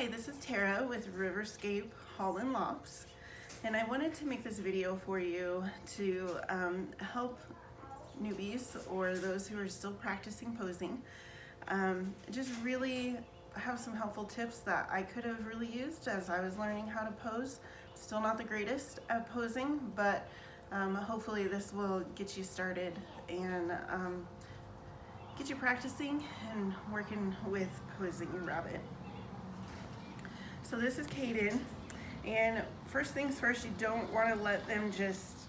Hi, this is Tara with Riverscape Holland Lops, and I wanted to make this video for you to help newbies or those who are still practicing posing just really have some helpful tips that I could have really used as I was learning how to pose. Still not the greatest at posing, but hopefully this will get you started and get you practicing and working with posing your rabbit. So this is Kaden, and first things first, you don't want to let them just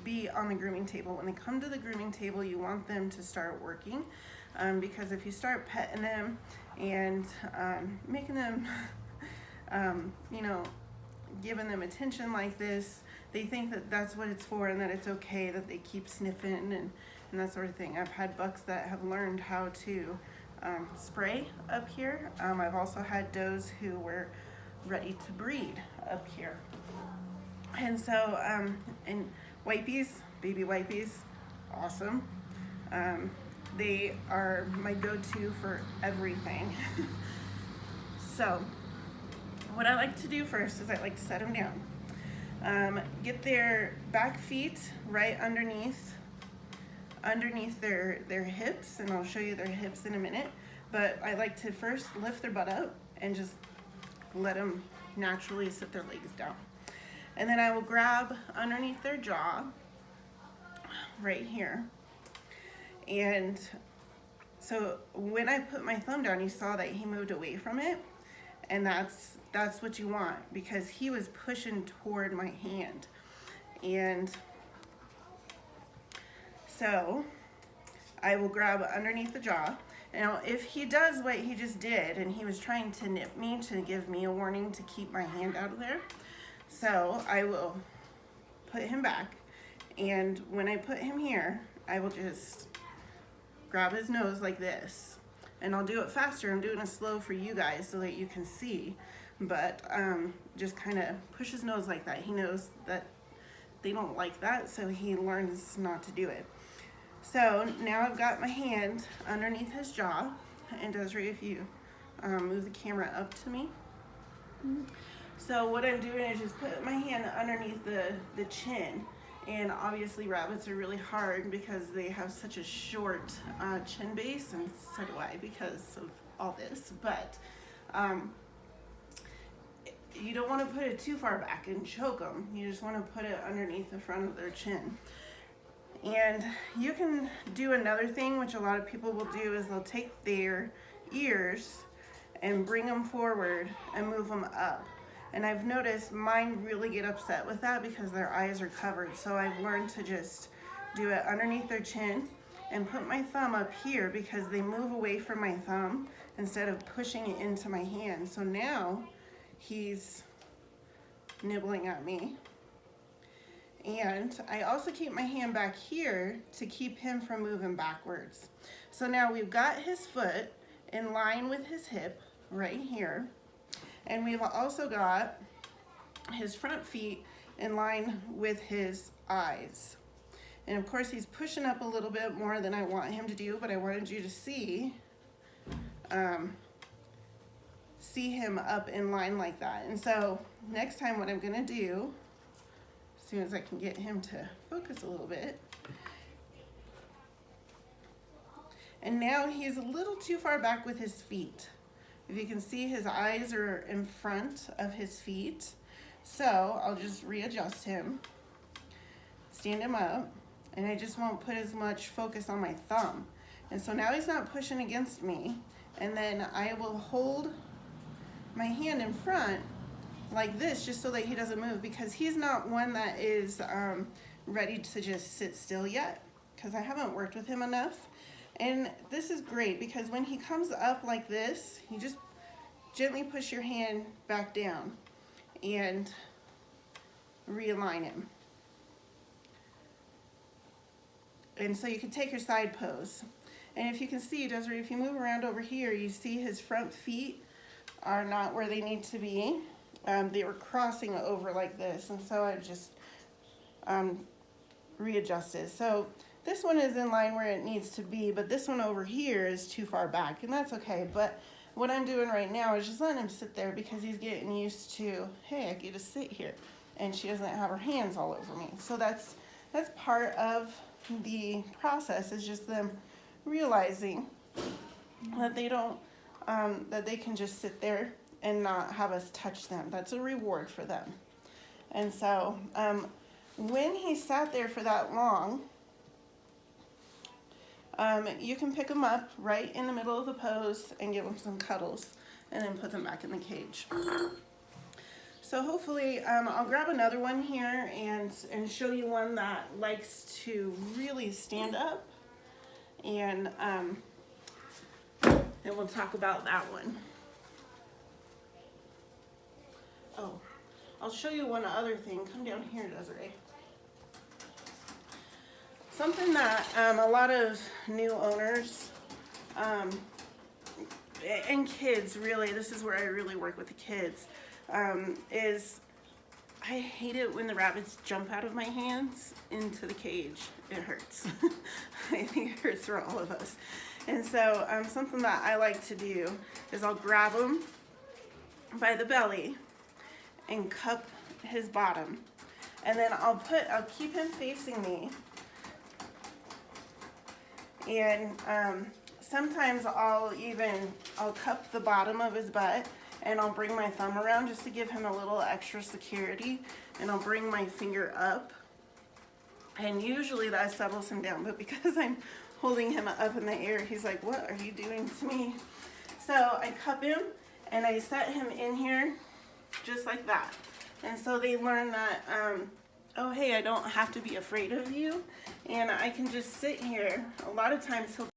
be on the grooming table. When they come to the grooming table, you want them to start working, because if you start petting them and making them, giving them attention like this, they think that that's what it's for and that it's okay that they keep sniffing and that sort of thing. I've had bucks that have learned how to spray up here. I've also had does who were ready to breed up here. And so, and wipies, baby wipies, awesome. They are my go-to for everything. So, what I like to do first is I like to set them down. Get their back feet right underneath their hips, and I'll show you their hips in a minute, but I like to first lift their butt up and just let them naturally sit their legs down. And then I will grab underneath their jaw right here. And so when I put my thumb down, you saw that he moved away from it, and that's what you want, because he was pushing toward my hand. And so I will grab underneath the jaw. Now, if he does what he just did, and he was trying to nip me to give me a warning to keep my hand out of there, so I will put him back, and when I put him here, I will just grab his nose like this. And I'll do it faster. I'm doing it slow for you guys so that you can see, but just kind of push his nose like that. He knows that they don't like that, so he learns not to do it. So now I've got my hand underneath his jaw, and Desiree, if you move the camera up to me. So what I'm doing is just put my hand underneath the chin, and obviously rabbits are really hard because they have such a short chin base, and so do I because of all this, but you don't want to put it too far back and choke them. You just want to put it underneath the front of their chin. And you can do another thing, which a lot of people will do, is they'll take their ears and bring them forward and move them up. And I've noticed mine really get upset with that because their eyes are covered. So I've learned to just do it underneath their chin and put my thumb up here because they move away from my thumb instead of pushing it into my hand. So now he's nibbling at me. And I also keep my hand back here to keep him from moving backwards. So now we've got his foot in line with his hip right here. And we've also got his front feet in line with his eyes. And of course he's pushing up a little bit more than I want him to do, but I wanted you to see him up in line like that. And so next time what I'm gonna do, as soon as I can get him to focus a little bit. And now he's a little too far back with his feet. If you can see, his eyes are in front of his feet. So I'll just readjust him, stand him up, and I just won't put as much focus on my thumb. And so now he's not pushing against me. And then I will hold my hand in front like this, just so that he doesn't move, because he's not one that is ready to just sit still yet, because I haven't worked with him enough. And this is great because when he comes up like this, you just gently push your hand back down and realign him. And so you can take your side pose. And if you can see, Desiree, if you move around over here, you see his front feet are not where they need to be. They were crossing over like this, and so I just readjusted. So this one is in line where it needs to be, but this one over here is too far back, and that's okay. But what I'm doing right now is just letting him sit there because he's getting used to, hey, I get to sit here, and she doesn't have her hands all over me. So that's part of the process, is just them realizing that they don't, that they can just sit there and not have us touch them. That's a reward for them. And so when he sat there for that long, you can pick them up right in the middle of the pose and give them some cuddles, and then put them back in the cage. So hopefully I'll grab another one here and show you one that likes to really stand up, and then we'll talk about that one. Oh, I'll show you one other thing. Come down here, Desiree. Something that a lot of new owners and kids, really, this is where I really work with the kids, is I hate it when the rabbits jump out of my hands into the cage. It hurts. I think it hurts for all of us. And so something that I like to do is I'll grab him by the belly and cup his bottom, and then I'll keep him facing me, and sometimes I'll cup the bottom of his butt, and I'll bring my thumb around just to give him a little extra security, and I'll bring my finger up, and usually that settles him down. But because I'm holding him up in the air, he's like, what are you doing to me? So I cup him and I set him in here just like that. And so they learn that, oh hey, I don't have to be afraid of you, and I can just sit here. A lot of times he'll